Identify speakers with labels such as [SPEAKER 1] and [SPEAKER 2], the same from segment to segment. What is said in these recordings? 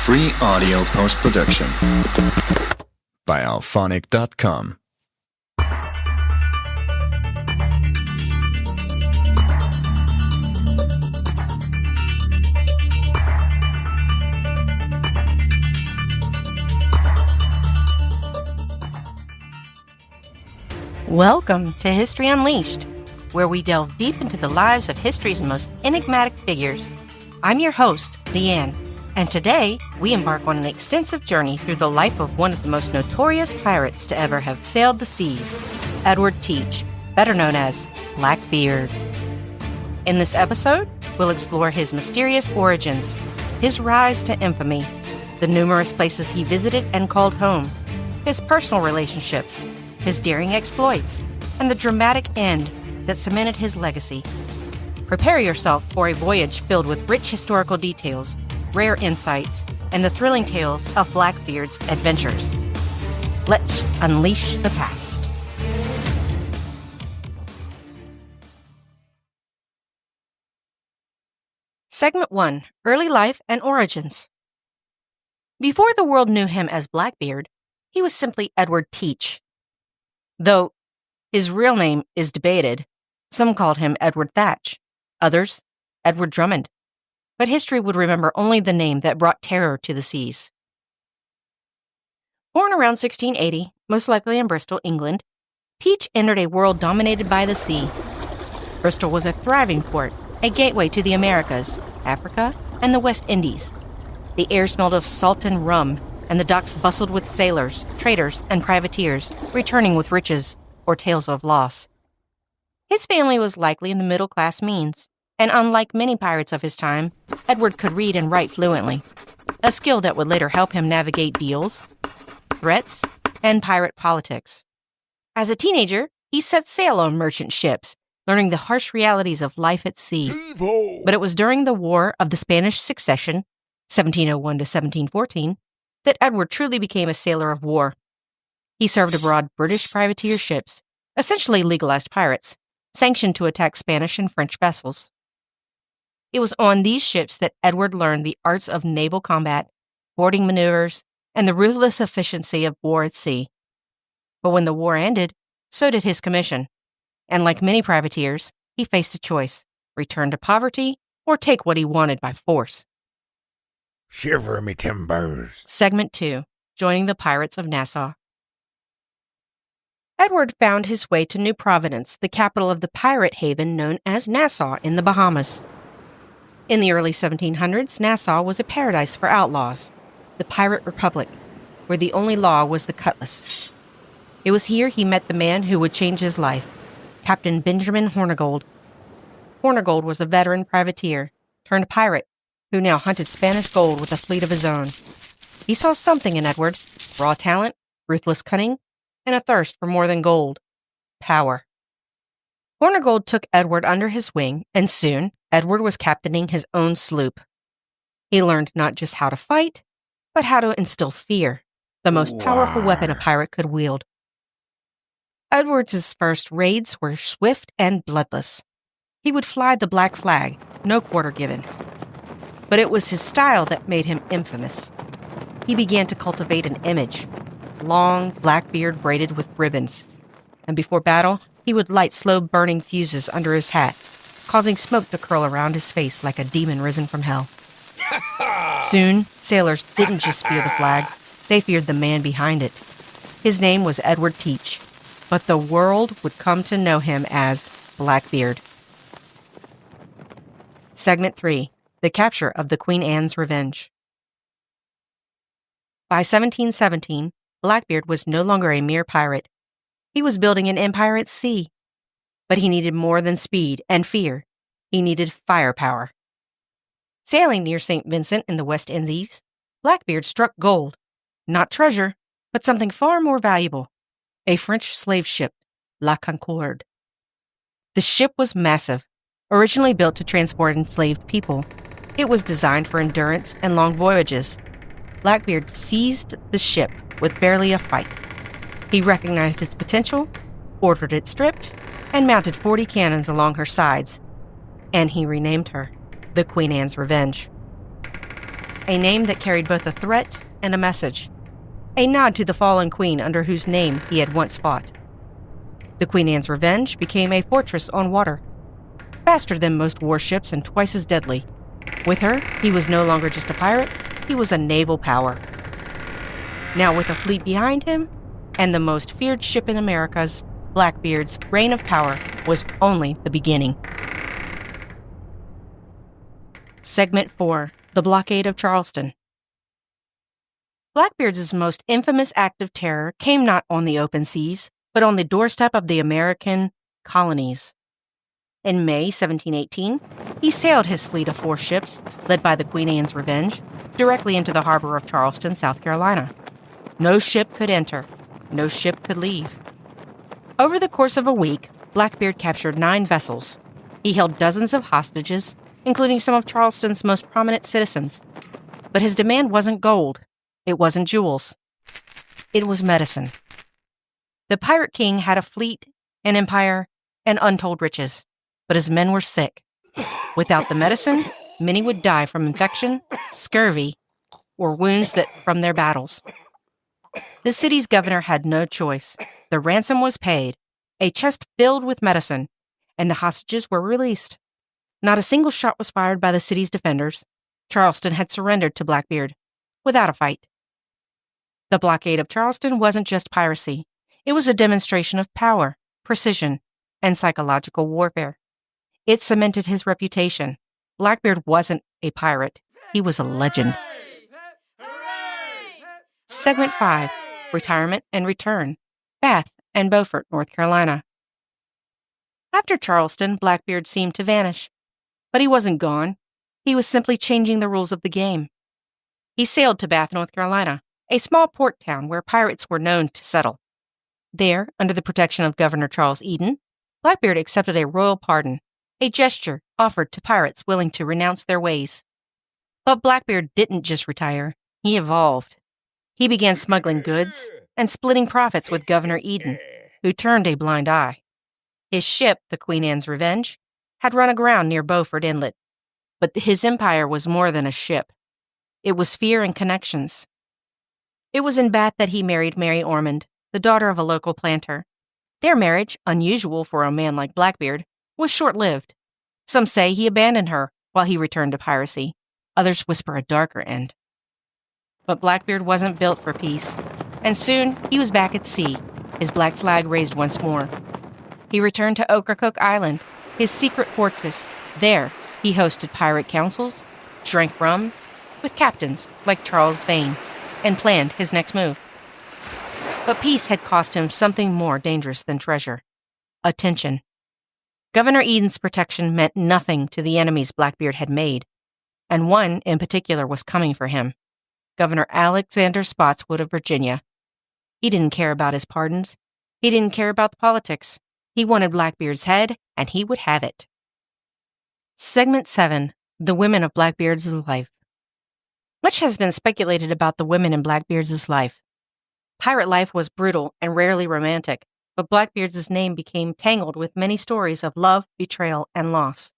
[SPEAKER 1] Free audio post-production by alphonic.com.
[SPEAKER 2] Welcome to History Unleashed, where we delve deep into the lives of history's most enigmatic figures. I'm your host, Leanne, and today we embark on an extensive journey through the life of one of the most notorious pirates to ever have sailed the seas, Edward Teach, better known as Blackbeard. In this episode, we'll explore his mysterious origins, his rise to infamy, the numerous places he visited and called home, his personal relationships, his daring exploits, and the dramatic end that cemented his legacy. Prepare yourself for a voyage filled with rich historical details, rare insights, and the thrilling tales of Blackbeard's adventures. Let's unleash the past. Segment 1. Early Life and Origins. Before the world knew him as Blackbeard, he was simply Edward Teach. Though his real name is debated, some called him Edward Thatch, others Edward Drummond, but history would remember only the name that brought terror to the seas. Born around 1680, most likely in Bristol, England, Teach entered a world dominated by the sea. Bristol was a thriving port, a gateway to the Americas, Africa, and the West Indies. The air smelled of salt and rum, and the docks bustled with sailors, traders, and privateers, returning with riches or tales of loss. His family was likely in the middle-class means, and unlike many pirates of his time, Edward could read and write fluently, a skill that would later help him navigate deals, threats, and pirate politics. As a teenager, he set sail on merchant ships, learning the harsh realities of life at sea. But it was during the War of the Spanish Succession, 1701 to 1714, that Edward truly became a sailor of war. He served aboard British privateer ships, essentially legalized pirates, sanctioned to attack Spanish and French vessels. It was on these ships that Edward learned the arts of naval combat, boarding maneuvers, and the ruthless efficiency of war at sea. But when the war ended, so did his commission, and like many privateers, he faced a choice: return to poverty or take what he wanted by force.
[SPEAKER 3] Shiver me timbers.
[SPEAKER 2] Segment 2. Joining the Pirates of Nassau. Edward found his way to New Providence, the capital of the pirate haven known as Nassau in the Bahamas. In the early 1700s, Nassau was a paradise for outlaws, the pirate republic, where the only law was the cutlass. It was here he met the man who would change his life, Captain Benjamin Hornigold. Hornigold was a veteran privateer turned pirate who now hunted Spanish gold with a fleet of his own. He saw something in Edward: raw talent, ruthless cunning, and a thirst for more than gold: power. Hornigold took Edward under his wing, and soon Edward was captaining his own sloop. He learned not just how to fight, but how to instill fear, the most powerful weapon a pirate could wield. Edward's first raids were swift and bloodless. He would fly the black flag, no quarter given. But it was his style that made him infamous. He began to cultivate an image: long, black beard braided with ribbons. And before battle, he would light slow-burning fuses under his hat, causing smoke to curl around his face like a demon risen from hell. Soon, sailors didn't just fear the flag, they feared the man behind it. His name was Edward Teach, but the world would come to know him as Blackbeard. Segment 3. The capture of the Queen Anne's Revenge. By 1717, Blackbeard was no longer a mere pirate. He was building an empire at sea. But he needed more than speed and fear. He needed firepower. Sailing near St. Vincent in the West Indies, Blackbeard struck gold. Not treasure, but something far more valuable: a French slave ship, La Concorde. The ship was massive. Originally built to transport enslaved people, it was designed for endurance and long voyages. Blackbeard seized the ship with barely a fight. He recognized its potential, ordered it stripped, and mounted 40 cannons along her sides. And he renamed her the Queen Anne's Revenge. a name that carried both a threat and a message, a nod to the fallen queen under whose name he had once fought. The Queen Anne's Revenge became a fortress on water, faster than most warships and twice as deadly. With her, he was no longer just a pirate, he was a naval power. Now with a fleet behind him, and the most feared ship in Americas, Blackbeard's reign of power was only the beginning. Segment 4. The Blockade of Charleston. Blackbeard's most infamous act of terror came not on the open seas, but on the doorstep of the American colonies. In May 1718, he sailed his fleet of 4 ships, led by the Queen Anne's Revenge, directly into the harbor of Charleston, South Carolina. No ship could enter, no ship could leave. Over the course of a week, Blackbeard captured 9 vessels. He held dozens of hostages, including some of Charleston's most prominent citizens. But his demand wasn't gold. It wasn't jewels. It was medicine. The Pirate King had a fleet, an empire, and untold riches, but his men were sick. Without the medicine, many would die from infection, scurvy, or wounds from their battles. The city's governor had no choice. The ransom was paid, a chest filled with medicine, and the hostages were released. Not a single shot was fired by the city's defenders. Charleston had surrendered to Blackbeard, without a fight. The blockade of Charleston wasn't just piracy. It was a demonstration of power, precision, and psychological warfare. It cemented his reputation. Blackbeard wasn't a pirate. He was a legend. Segment 5. Retirement and Return. Bath and Beaufort, North Carolina. After Charleston, Blackbeard seemed to vanish. But he wasn't gone. He was simply changing the rules of the game. He sailed to Bath, North Carolina, a small port town where pirates were known to settle. There, under the protection of Governor Charles Eden, Blackbeard accepted a royal pardon, a gesture offered to pirates willing to renounce their ways. But Blackbeard didn't just retire, he evolved. He began smuggling goods and splitting profits with Governor Eden, who turned a blind eye. His ship, the Queen Anne's Revenge, had run aground near Beaufort Inlet. But his empire was more than a ship. It was fear and connections. It was in Bath that he married Mary Ormond, the daughter of a local planter. Their marriage, unusual for a man like Blackbeard, was short-lived. Some say he abandoned her while he returned to piracy. Others whisper a darker end. But Blackbeard wasn't built for peace, and soon he was back at sea, his black flag raised once more. He returned to Ocracoke Island, his secret fortress. There, he hosted pirate councils, drank rum, with captains like Charles Vane, and planned his next move. But peace had cost him something more dangerous than treasure: attention. Governor Eden's protection meant nothing to the enemies Blackbeard had made, and one in particular was coming for him: Governor Alexander Spotswood of Virginia. He didn't care about his pardons. He didn't care about the politics. He wanted Blackbeard's head, and he would have it. Segment 7. The Women of Blackbeard's Life. Much has been speculated about the women in Blackbeard's life. Pirate life was brutal and rarely romantic, but Blackbeard's name became tangled with many stories of love, betrayal, and loss.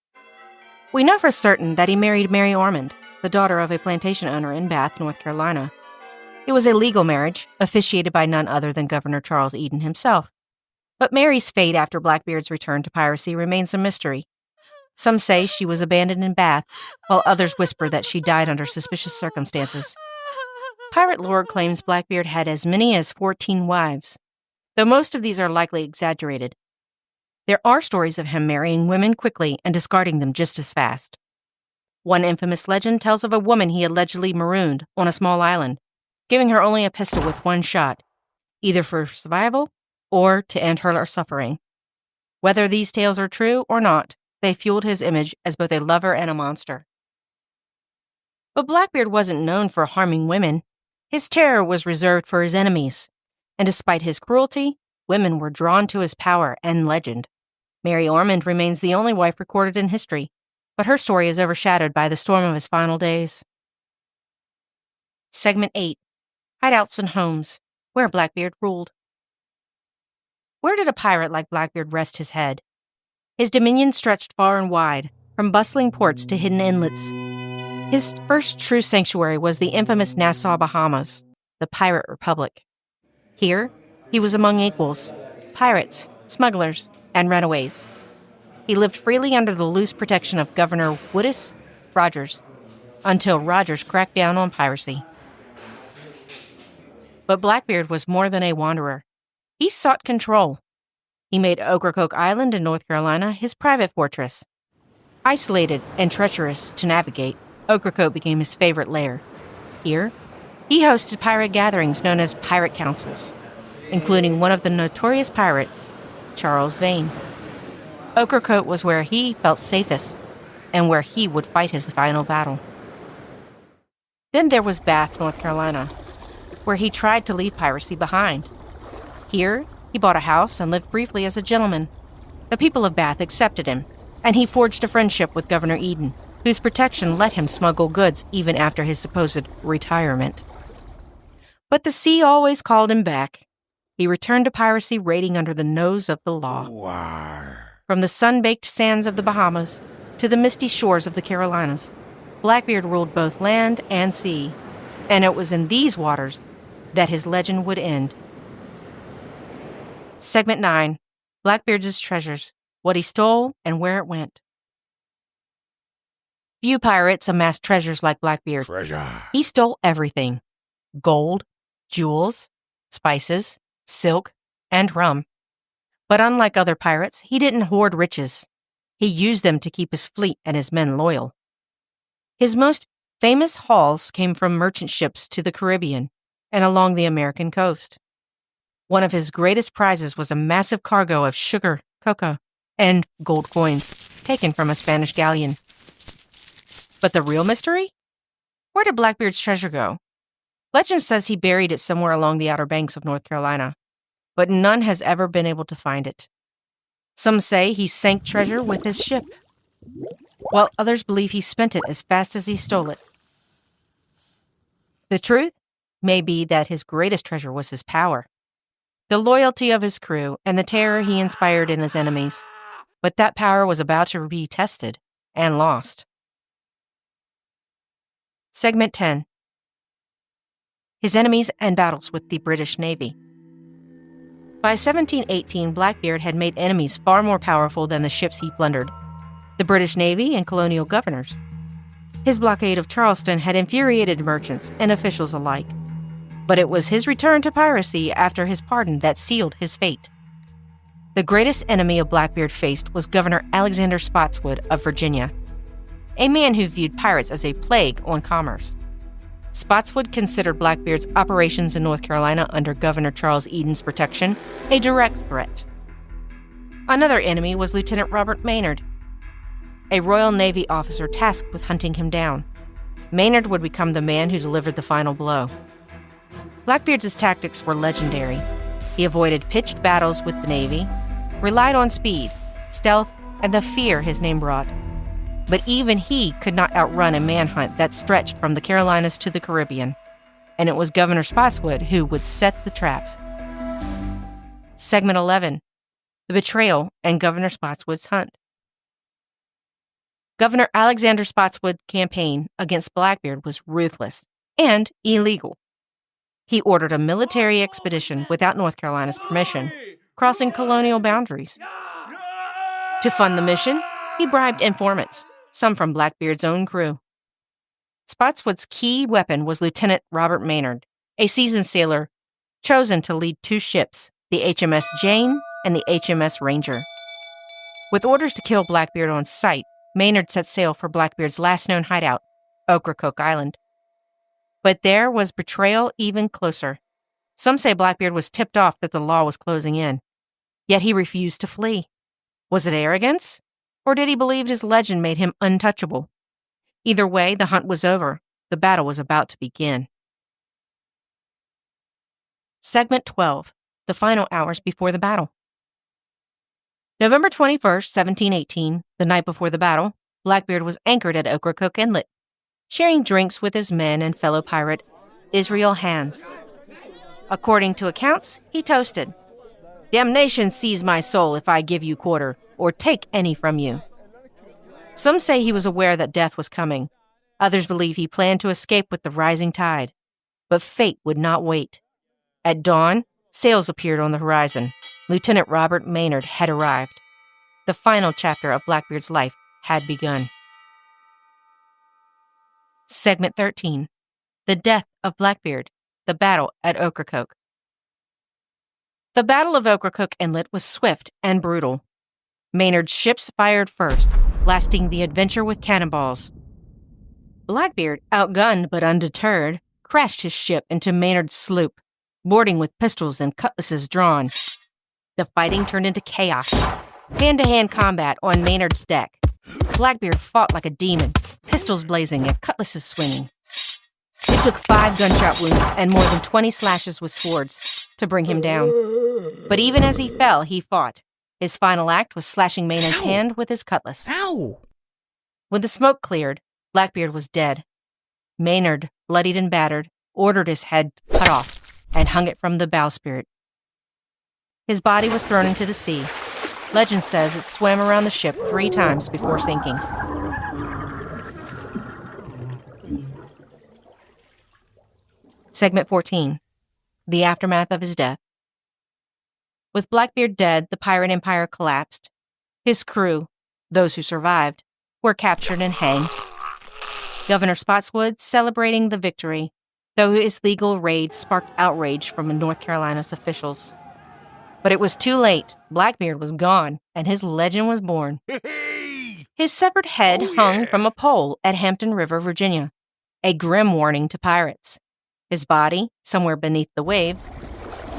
[SPEAKER 2] We know for certain that he married Mary Ormond, the daughter of a plantation owner in Bath, North Carolina. It was a legal marriage, officiated by none other than Governor Charles Eden himself. But Mary's fate after Blackbeard's return to piracy remains a mystery. Some say she was abandoned in Bath, while others whisper that she died under suspicious circumstances. Pirate lore claims Blackbeard had as many as 14 wives, though most of these are likely exaggerated. There are stories of him marrying women quickly and discarding them just as fast. One infamous legend tells of a woman he allegedly marooned on a small island, giving her only a pistol with one shot, either for survival or to end her suffering. Whether these tales are true or not, they fueled his image as both a lover and a monster. But Blackbeard wasn't known for harming women. His terror was reserved for his enemies, and despite his cruelty, women were drawn to his power and legend. Mary Ormond remains the only wife recorded in history, but her story is overshadowed by the storm of his final days. Segment 8. Hideouts and Homes, where Blackbeard ruled. Where did a pirate like Blackbeard rest his head? His dominion stretched far and wide, from bustling ports to hidden inlets. His first true sanctuary was the infamous Nassau Bahamas, the Pirate Republic. Here, he was among equals, pirates, smugglers, and runaways. He lived freely under the loose protection of Governor Woodus Rogers, until Rogers cracked down on piracy. But Blackbeard was more than a wanderer. He sought control. He made Ocracoke Island in North Carolina his private fortress. Isolated and treacherous to navigate, Ocracoke became his favorite lair. Here, he hosted pirate gatherings known as pirate councils, including one of the notorious pirates, Charles Vane. Ocracoke was where he felt safest and where he would fight his final battle. Then there was Bath, North Carolina, where he tried to leave piracy behind. Here, he bought a house and lived briefly as a gentleman. The people of Bath accepted him, and he forged a friendship with Governor Eden, whose protection let him smuggle goods even after his supposed retirement. But the sea always called him back. He returned to piracy raiding under the nose of the law.
[SPEAKER 3] Wow.
[SPEAKER 2] From the sun-baked sands of the Bahamas to the misty shores of the Carolinas, Blackbeard ruled both land and sea, and it was in these waters that his legend would end. Segment 9. Blackbeard's Treasures, What He Stole and Where It Went. Few pirates amassed treasures like Blackbeard.
[SPEAKER 3] Treasure.
[SPEAKER 2] He stole everything: gold, jewels, spices, silk, and rum. But unlike other pirates, he didn't hoard riches. He used them to keep his fleet and his men loyal. His most famous hauls came from merchant ships to the Caribbean and along the American coast. One of his greatest prizes was a massive cargo of sugar, cocoa, and gold coins taken from a Spanish galleon. But the real mystery? Where did Blackbeard's treasure go? Legend says he buried it somewhere along the Outer Banks of North Carolina, but none has ever been able to find it. Some say he sank treasure with his ship, while others believe he spent it as fast as he stole it. The truth may be that his greatest treasure was his power, the loyalty of his crew, and the terror he inspired in his enemies. But that power was about to be tested and lost. Segment 10. His enemies and battles with the British Navy. By 1718, Blackbeard had made enemies far more powerful than the ships he plundered: the British Navy and colonial governors. His blockade of Charleston had infuriated merchants and officials alike, but it was his return to piracy after his pardon that sealed his fate. The greatest enemy of Blackbeard faced was Governor Alexander Spotswood of Virginia, a man who viewed pirates as a plague on commerce. Spotswood considered Blackbeard's operations in North Carolina under Governor Charles Eden's protection a direct threat. Another enemy was Lieutenant Robert Maynard, a Royal Navy officer tasked with hunting him down. Maynard would become the man who delivered the final blow. Blackbeard's tactics were legendary. He avoided pitched battles with the Navy, relied on speed, stealth, and the fear his name brought. But even he could not outrun a manhunt that stretched from the Carolinas to the Caribbean, and it was Governor Spotswood who would set the trap. Segment 11. The Betrayal and Governor Spotswood's Hunt. Governor Alexander Spotswood's campaign against Blackbeard was ruthless and illegal. He ordered a military expedition without North Carolina's permission, crossing colonial boundaries. To fund the mission, he bribed informants, some from Blackbeard's own crew. Spotswood's key weapon was Lieutenant Robert Maynard, a seasoned sailor chosen to lead two ships, the HMS Jane and the HMS Ranger. With orders to kill Blackbeard on sight, Maynard set sail for Blackbeard's last known hideout, Ocracoke Island. But there was betrayal even closer. Some say Blackbeard was tipped off that the law was closing in, yet he refused to flee. Was it arrogance? Or did he believe his legend made him untouchable? Either way, the hunt was over. The battle was about to begin. Segment 12. The final hours before the battle. November 21st, 1718, the night before the battle, Blackbeard was anchored at Ocracoke Inlet, sharing drinks with his men and fellow pirate Israel Hands. According to accounts, he toasted, "Damnation seize my soul if I give you quarter, or take any from you." Some say he was aware that death was coming. Others believe he planned to escape with the rising tide, but fate would not wait. At dawn, sails appeared on the horizon. Lieutenant Robert Maynard had arrived. The final chapter of Blackbeard's life had begun. Segment 13. The Death of Blackbeard, the Battle at Ocracoke. The Battle of Ocracoke Inlet was swift and brutal. Maynard's ships fired first, blasting the adventure with cannonballs. Blackbeard, outgunned but undeterred, crashed his ship into Maynard's sloop, boarding with pistols and cutlasses drawn. The fighting turned into chaos. Hand-to-hand combat on Maynard's deck. Blackbeard fought like a demon, pistols blazing and cutlasses swinging. It took 5 gunshot wounds and more than 20 slashes with swords to bring him down. But even as he fell, he fought. His final act was slashing Maynard's hand with his cutlass.
[SPEAKER 3] Ow!
[SPEAKER 2] When the smoke cleared, Blackbeard was dead. Maynard, bloodied and battered, ordered his head cut off and hung it from the bowsprit. His body was thrown into the sea. Legend says it swam around the ship 3 times before sinking. Segment 14. The Aftermath of His Death. With Blackbeard dead, the pirate empire collapsed. His crew, those who survived, were captured and hanged. Governor Spotswood celebrating the victory, though his legal raid sparked outrage from North Carolina's officials. But it was too late. Blackbeard was gone, and his legend was born. His severed head hung from a pole at Hampton River, Virginia, a grim warning to pirates. His body, somewhere beneath the waves,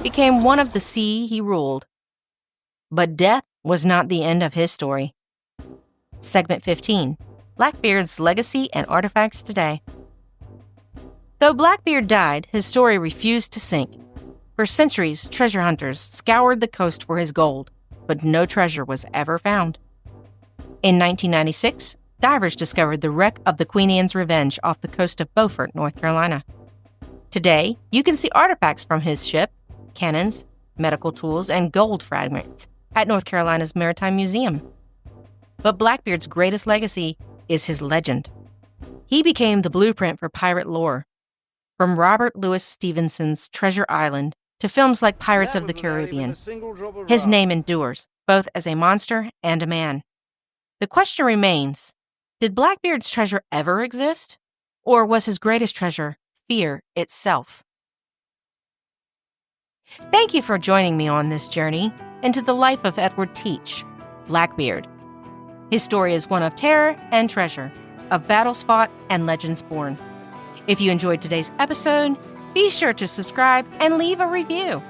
[SPEAKER 2] became one of the sea he ruled. But death was not the end of his story. Segment 15. Blackbeard's Legacy and Artifacts Today. Though Blackbeard died, his story refused to sink. For centuries, treasure hunters scoured the coast for his gold, but no treasure was ever found. In 1996, divers discovered the wreck of the Queen Anne's Revenge off the coast of Beaufort, North Carolina. Today, you can see artifacts from his ship, cannons, medical tools, and gold fragments at North Carolina's Maritime Museum. But Blackbeard's greatest legacy is his legend. He became the blueprint for pirate lore. From Robert Louis Stevenson's Treasure Island to films like Pirates of the Caribbean, his name endures, both as a monster and a man. The question remains, did Blackbeard's treasure ever exist? Or was his greatest treasure fear itself? Thank you for joining me on this journey into the life of Edward Teach, Blackbeard. His story is one of terror and treasure, of battles fought and legends born. If you enjoyed today's episode, be sure to subscribe and leave a review.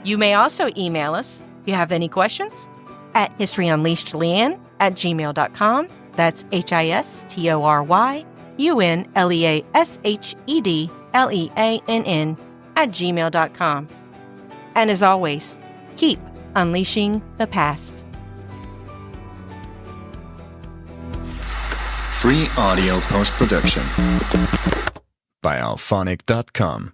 [SPEAKER 2] You may also email us if you have any questions at historyunleashedleanne@gmail.com. That's historyunleashedleann@gmail.com. And as always, keep unleashing the past.
[SPEAKER 1] Free audio post-production by alphonic.com.